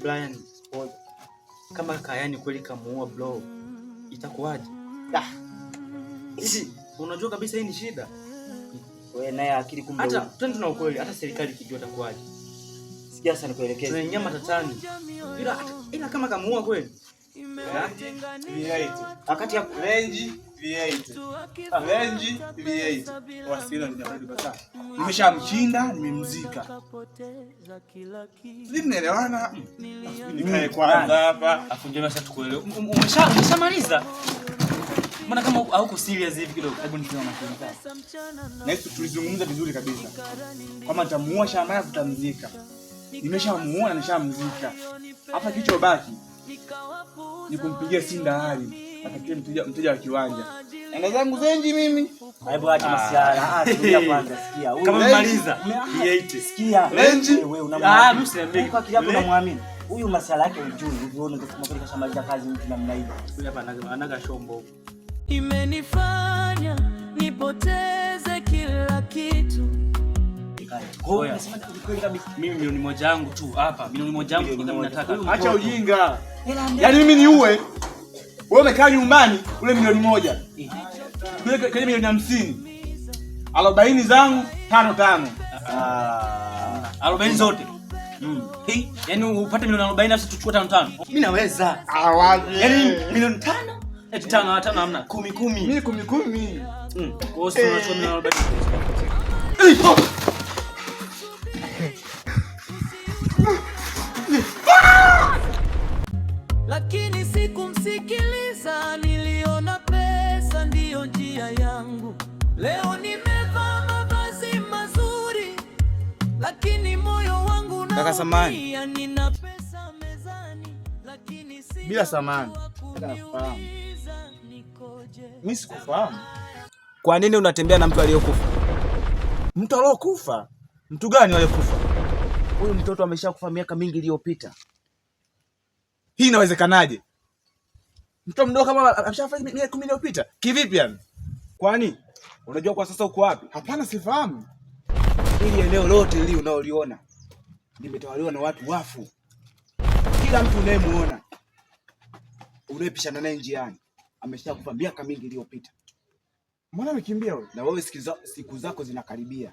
Brian, kama Kayani kweli kamuua bro, itakuwaje? Sisi unajua kabisa hii ni shida. Wewe naye akili kumbe. Hata twende na ukweli, hata serikali ikijua itakuwaje? Sikia sana nikuelekeze. Tunaingia matatani. Ila kama kamuua kweli. Wakati ya Range V8 wasina ndio nimeshamshinda, nimemzika. Sisi tunaelewana. Nikae kwanza hapa. Afunjema sasa tukuelewe. Umeshamaliza? Mbona kama hauko serious hivi kidogo? Hebu nikiona makini. Next tulizungumza vizuri kabisa. Kama nitamuua Shamaya tutamzika. Nimeshamuona, nishamzika. Hapa kilichobaki ni kumpigia Sinda hali. Atakie mteja wa kiwanja. Enda zangu Zenji mimi. Hebu acha masiara. Tulia kwanza, sikia. Kama umaliza V8 sikia. Range wewe unamwamini. Msiambie kwa kile hapo unamwamini. Huyu masiara yake ujui, uone kama kweli kashamaliza kazi mtu namna hiyo. Huyu hapa anaga shombo. Imenifanya nipoteze kila kitu. Mimi milioni moja yangu tu hapa, milioni moja yangu ndio nataka. Acha ujinga. Yaani mimi niue. Wewe umekaa nyumbani ule milioni moja. Kile milioni 50. 40 zangu 5. 40 zote. Yaani upate milioni 40 afu tuchukue 5. Mimi naweza. Yaani milioni 5? Eti 5 hamna. 10. Mimi 10. Kwa hiyo tunachukua milioni 40. Lakini sikumsikiliza, niliona pesa ndiyo njia yangu. Leo nimevaa mavazi mazuri, lakini moyo wangu unaumia. Nina pesa mezani, lakini si bila samani. Nafahamu. Mimi sikufahamu. Kwa nini unatembea na mtu aliyokufa? Mtu aliyokufa? Mtu gani aliyokufa? Huyu mtoto ameshakufa miaka mingi iliyopita. Hii inawezekanaje? Mtoto mdogo kama ameshafa miaka 10 iliyopita. Kivipi yani? Kwani unajua kwa sasa uko wapi? Hapana, sifahamu. Hili eneo lote hili unaoliona limetawaliwa na watu wafu. Kila mtu unayemuona, unayepishana naye njiani, ameshakufa miaka mingi iliyopita. Mbona amekimbia wewe? Na wewe siku zako zinakaribia.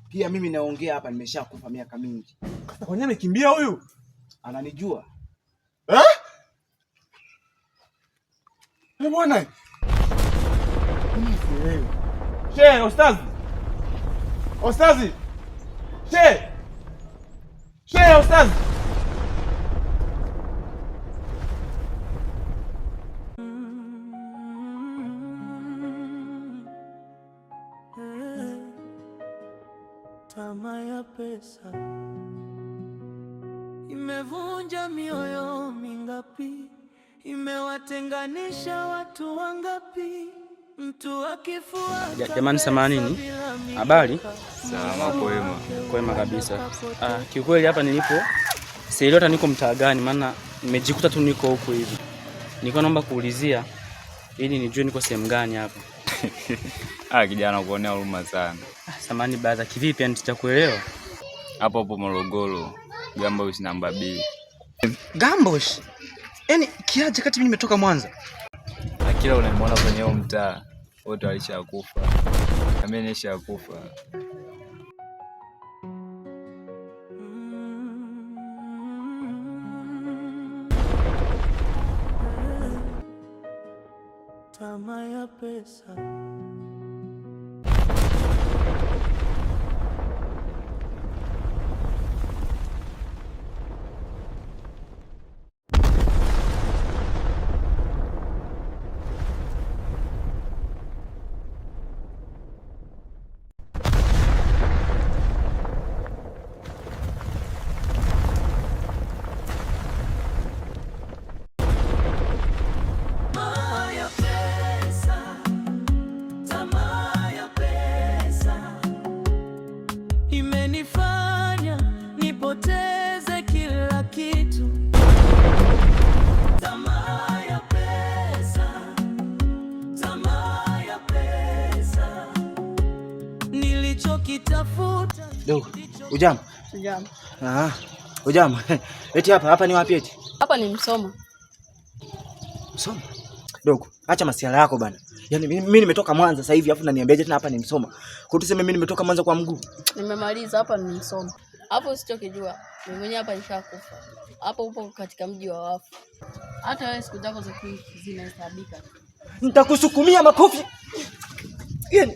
Pia mimi naongea hapa nimeshakufa miaka mingi. Kwa nini amekimbia huyu? Ananijua. Bwana. Shehe, Ustazi. Shehe, Ustazi. Tamaa ya pesa imevunja mioyo mingapi, imewatenganisha watu wangapi. Mtu akifuata jamani, samanini. Habari? Salama, kwema kabisa. Kiukweli hapa nilipo sielewi hata niko mtaa gani, maana nimejikuta tu niko huko hivi. Niko naomba kuulizia ili nijue niko sehemu gani hapa. Kijana kuonea huruma sana. Samani baadha kivipi yani tutakuelewa? Hapo Morogoro, Gambosh namba 2. Gambosh? Yaani kiaje kati mimi nimetoka Mwanza? Na kila unamwona kwenye huo mtaa wote walishakufa. Na mimi nishakufa. Tamaa ya pesa imenifanya nipoteze kila kitu. Tamaa ya pesa, nilichokitafuta. Ujambo? Sijambo. Ujambo. Eti hapa ni wapi eti? Hapa ni Msoma. Msoma? Dogo, acha masiala yako bana. Yaani mimi nimetoka Mwanza sasa hivi afu unaniambiaje tena hapa ni Msoma? Kwa tuseme mimi nimetoka Mwanza kwa mguu. Nimemaliza, hapa ni Msoma. Hapo usichokijua, mimi mwenyewe hapa nishakufa. Hapo upo katika mji wa wafu. Hata wewe siku zako za kuishi zinahesabika. Nitakusukumia makofi. Yaani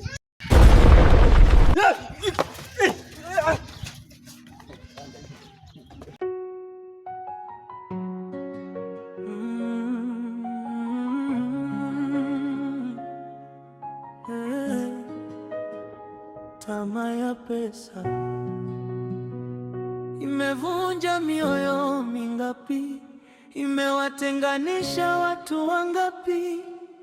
tamaa ya pesa imevunja mioyo mingapi, imewatenganisha watu wangapi.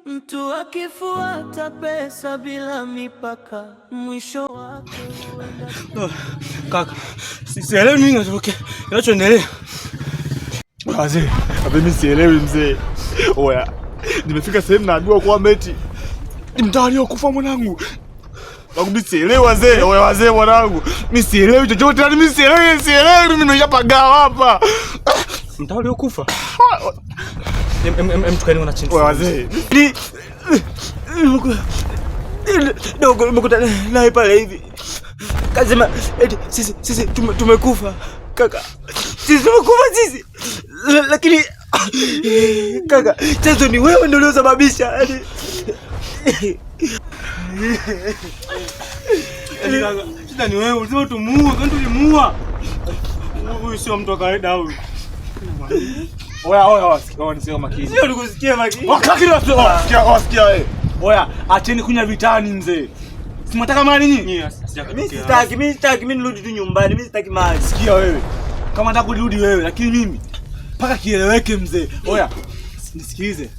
Mtu akifuata pesa bila mipaka, mwisho wake kaka, sielewi nini kinachoendelea. Wazee, mimi sielewi mzee. Oya, nimefika sehemu naambiwa kwamba eti ni mtaa aliokufa mwanangu. Mimi sielewi wazee. Oya wazee mwanangu, mimi sielewi chochote, yani mimi sielewi, mimi nimeshapagawa hapa. Mtaa aliokufa. Mtukani una chini. Oya wazee. dogo nimekutana naye pale hivi. Kasema eti sisi tumekufa. Kaka, sisi tumekufa sisi. Lakini kaka, chanzo ni wewe ndio uliosababisha. Yaani shida ni wewe, unasema tumuue, kwani tulimuua? Huyu sio mtu wa kawaida huyu. Oya, nisio makini. sio nikusikia makini. Wasikia wewe. Oya, acheni kunya vitani mzee. Simtaka mali nyinyi? Mimi sitaki, mimi nirudi tu nyumbani, mimi sitaki mali. Sikia wewe. Kama nataka kurudi wewe, lakini mimi mpaka kieleweke mzee. Oya, nisikilize.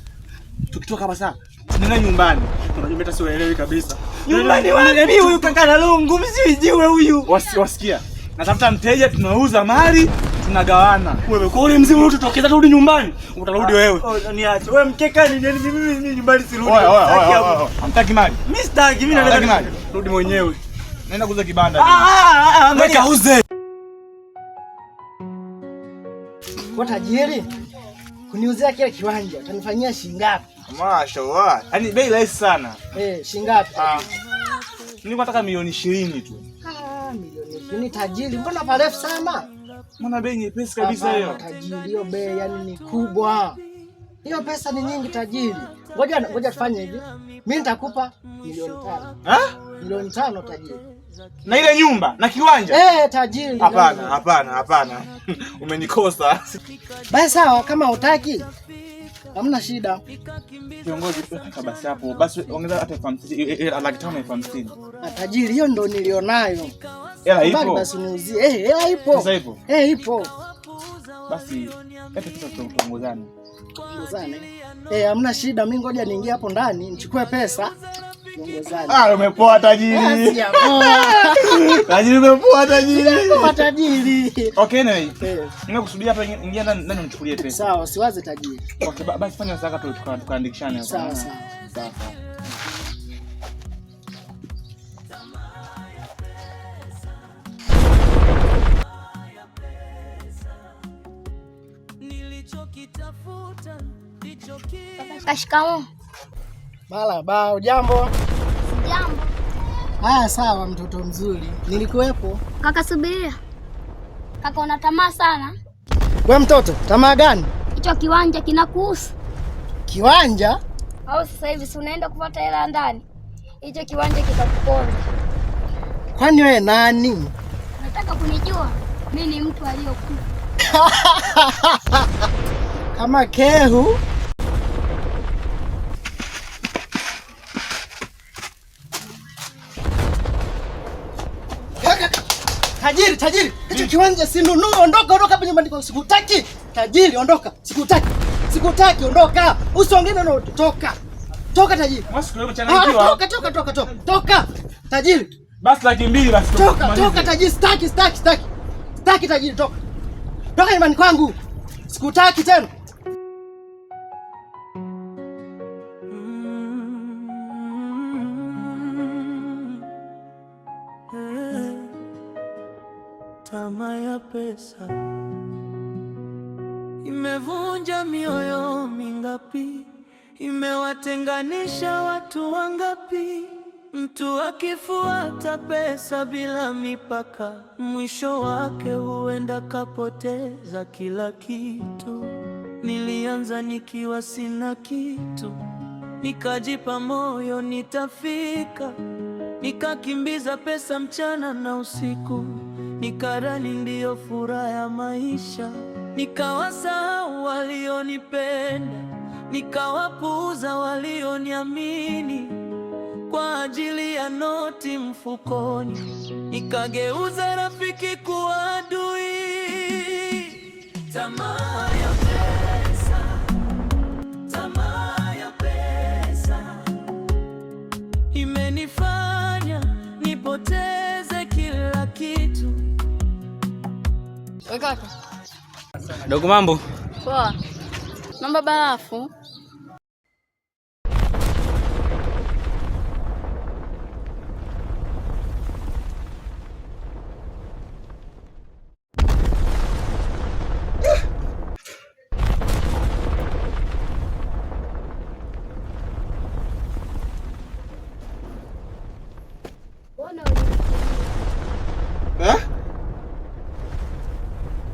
Tukitoka hapa sasa, tunaenda nyumbani. Unajua mimi hata sielewi kabisa. Nyumbani wapi huyu kaka na longo msijiwe huyu. Wasikia. Natafuta mteja, tunauza mali, tunagawana. Wewe kwa ule mzee utotokeza turudi nyumbani, utarudi wewe. Niache. Wewe mkeka ni nini? Mimi nyumbani sirudi. Oya. Hamtaki mali. Mimi sitaki, mimi nataka mali. Rudi mwenyewe. Naenda kuuza kibanda. Ngoja uze. Kwa tajiri kuniuzia kile kiwanja utanifanyia shilingi ngapi? Mashaallah. Yaani bei rahisi sana. Shilingi ngapi? Nilikuwa nataka milioni 20 tu. Milioni 20 tajiri, mbona parefu sana? Mbona bei nyepesi kabisa hiyo? Tajiri, hiyo bei yani ni kubwa. Hiyo pesa ni nyingi tajiri. Ngoja tufanye hivi. Mimi nitakupa milioni 5. Milioni 5 tajiri. Na ile nyumba na kiwanja? Tajiri. Hapana. Umenikosa. Basi sawa, kama hutaki hamna shida. Viongozi basi hapo. Basi ongeza hata 50,000. Tajiri, hiyo ndo nilionayo. Hela ipo. Basi niuzie. Hela ipo. Sasa ipo. Ipo. Basi hata pesa tuongozane. Hamna shida, mimi ngoja niingie hapo ndani nichukue pesa. Tuongozane. Umepoa tajiri. Tajiri umepoa tajiri. Tajiri. Okay, anyway. Nimekusudia hapa ingia ndani unichukulie pesa. Sawa, siwaze tajiri. Okay, basi fanya sasa tukaandikishane. Sawa. Kashikamoo. Marahaba, jambo. Jambo. Sawa mtoto mzuri. Nilikuwepo. Kaka subiria. Kaka una tamaa sana. Wewe mtoto, tamaa gani? Hicho kiwanja kinakuhusu. Kiwanja? Au sasa hivi si unaenda kupata hela ndani. Hicho kiwanja kitakuponza. Kwani wewe nani? Nataka kunijua? Mimi ni mtu aliyokufa. Kama Kehu. Tajiri, hicho kiwanja sinunue, ondoka hapa nyumbani kwa sikutaki. Tajiri, ondoka, sikutaki, ondoka. Usiongee na toka. Toka tajiri. Toka. Tajiri. Basi 200,000 basi. Toka tajiri, sitaki tajiri, toka. Toka nyumbani kwangu. Sikutaki tena. tamaa ya pesa imevunja mioyo mingapi, imewatenganisha watu wangapi. Mtu akifuata pesa bila mipaka, mwisho wake huenda kapoteza kila kitu. Nilianza nikiwa sina kitu, nikajipa moyo nitafika, nikakimbiza pesa mchana na usiku, nikadhani ndiyo furaha ya maisha. Nikawasahau walionipenda, nikawapuuza walioniamini. Kwa ajili ya noti mfukoni, nikageuza rafiki kuwa adui. Tamaa ya pesa, tamaa ya pesa imenifanya nipoteze kila kitu. Weka. Dogo, mambo Poa. Naomba barafu.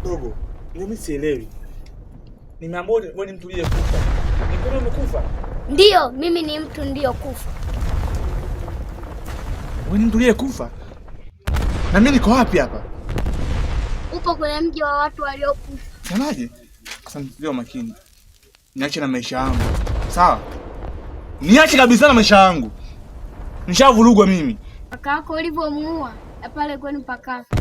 Dogo, mimi sielewi. Nimeambiwa wewe ni mtu aliyekufa. Ni kweli umekufa? Ndiyo, mimi ni mtu ndiyo kufa. Wewe ni mtu aliyekufa? Na mimi niko wapi hapa? Upo kwenye mji wa watu waliokufa. Semaje? Sasa ndio makini. Niache na maisha yangu. Sawa? Niache kabisa na maisha yangu. Nishavurugwa mimi. Kaka yako ulivyomuua na pale kwenu pakafa.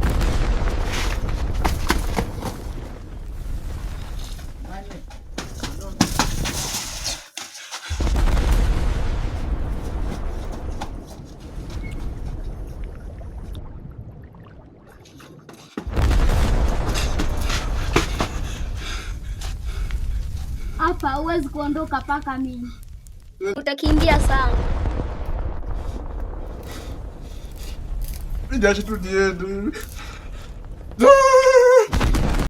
Hapa huwezi kuondoka paka mimi. Utakimbia sana. Niache tu niende.